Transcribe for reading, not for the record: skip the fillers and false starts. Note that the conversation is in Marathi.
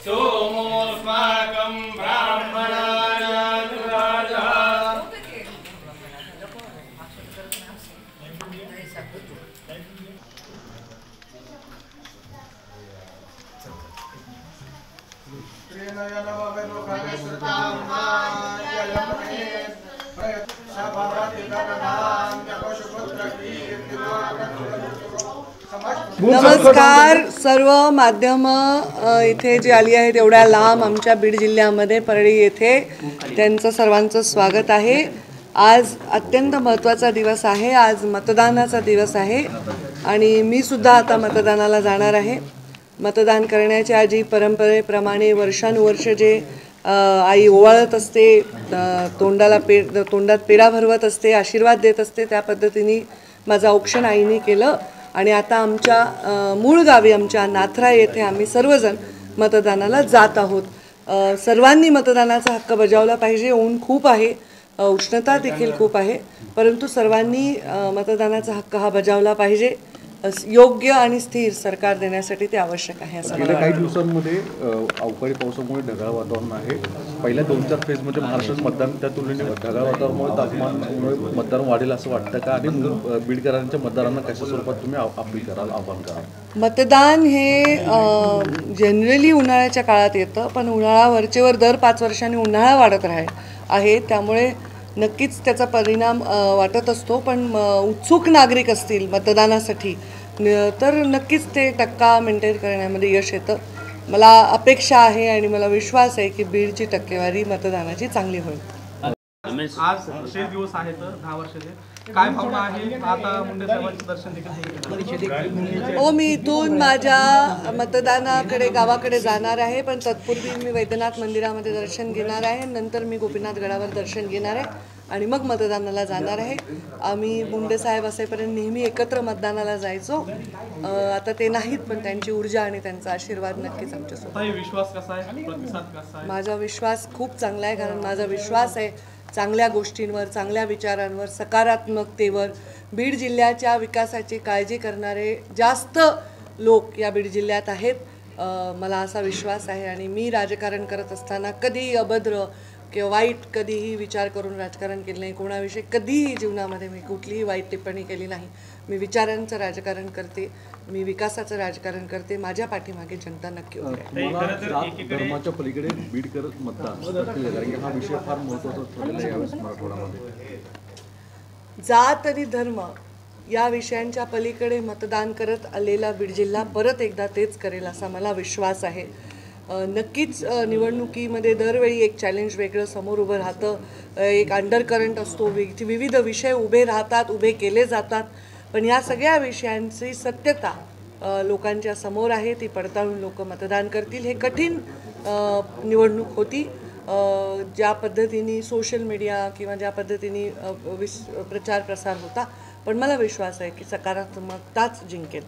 सोमोऽस्माकं ब्राह्मणाय राजा। नमस्कार सर्व माध्यम इथे जी आली आहेत एवढ्या लांब आमच्या बीड जिल्ह्यामध्ये परळी येथे त्यांचं सर्वांचं स्वागत आहे। आज अत्यंत महत्त्वाचा दिवस आहे, आज मतदानाचा दिवस आहे आणि मी सुद्धा आता मतदानाला जाणार आहे। मतदान करण्याच्या आधी परंपरेप्रमाणे वर्षानुवर्ष जे आई ओवाळत असते, तोंडात पेढा भरवत असते, आशीर्वाद देत असते, त्या पद्धतीने माझं औक्षण आईने केलं आणि आता आमच्या मूळ गावी आमच्या नाथरा येथे आम्ही सर्वजण मतदानाला जात आहोत। सर्वांनी मतदानाचा हक्क बजावला पाहिजे। ऊन खूप आहे, उष्णता देखील खूप आहे, परंतु सर्वांनी मतदानाचा हक्क हा बजावला पाहिजे। योग्य आणि स्थिर सरकार देण्यासाठी ते आवश्यक आहे। असं गेल्या काही दिवसांमध्ये अवकाळी पावसामुळे ढगाळ वातावरण आहे। पहिल्या 2-4 फेजमध्ये महाराष्ट्रात मतदान त्या तुलनेने ढगाळ वातावरणामुळे तापमानामुळे मतदान वाढेल असं वाटतं का? आणि बीडकरांच्या मतदारांना कशा स्वरूपात तुम्ही अपील कराल, आवाहन कराल? मतदान हे जनरली उन्हाळ्याच्या काळात येतं, पण उन्हाळा वरचेवर दर 5 वर्षांनी उन्हाळा वाढत आहे, त्यामुळे नक्कीच त्याचा परिणाम वाटत असतो। पण उत्सुक नागरिक असतील मतदानासाठी तर नक्कीच ते टक्का मेंटेन करण्यामध्ये यश येतं। मला अपेक्षा आहे आणि मला विश्वास आहे की बीडची टक्केवारी मतदानाची चांगली होईल। आज शेष दिवस आहे तर 10 वर्षाचे काय भावना आहे? आता मुंडे साहेबांचं दर्शन देखील हो, मी इथून माझ्या मतदानाकडे गावाकडे जाणार आहे, पण तत्पूर्वी मी वैद्यनाथ मंदिरामध्ये दर्शन घेणार आहे, नंतर मी गोपीनाथ गडावर दर्शन घेणार आहे आणि मग मतदानाला जाणार आहे। आम्ही मुंडे साहेब असेपर्यंत नेहमी एकत्र मतदानाला जायचो, आता ते नाहीत, पण त्यांची ऊर्जा आणि त्यांचा आशीर्वाद नक्कीच आमच्यासोबत। विश्वास कसा आहे, प्रतिसाद कसा आहे? माझा विश्वास खूप चांगला आहे, कारण माझा विश्वास आहे चांगल्या गोष्टींवर, चांगल्या विचारांवर, सकारात्मकतेवर। बीड जिल्ह्याच्या विकासाची काळजी करणारे जास्त लोक या बीड जिल्ह्यात आहेत, मला असा विश्वास आहे। आणि मी राजकारण करत असताना कधीही अभद्र किंवा वाईट कधीही विचार करून राजकारण केलं नाही, कोणाविषयी कधीही जीवनामध्ये मी कुठलीही वाईट टिप्पणी केली नाही। मी विचारांचं राजकारण करते, मी विकासाचं राजकारण करते, माझ्या पाठीमागे जनता नक्की उभी आहे। धर्माच्या पलीकडे बीडकर मतदान हा विषय फार महत्त्वाचा ठरलेला यावेळेस मराठवाड्यामध्ये। जात आणि धर्म या विषयांच्या पलीकडे मतदान करत आलेला बीड जिल्हा परत एकदा तेच करेल असा मला विश्वास आहे। नक्कीच निवडणुकीमध्ये दरवेळी एक चॅलेंज वेगळं समोर उभं राहतं, एक अंडरकरंट असतो, विविध विषय उभे राहतात, उभे केले जातात, पण या सगळ्या विषयांची सत्यता लोकांच्या समोर आहे, ती पडताळून लोक मतदान करतील। हे कठीण निवडणूक होती, ज्या पद्धतीने सोशल मीडिया किंवा ज्या पद्धतीने प्रचार प्रसार होता, पण मला विश्वास आहे की सकारात्मकताच जिंकेल।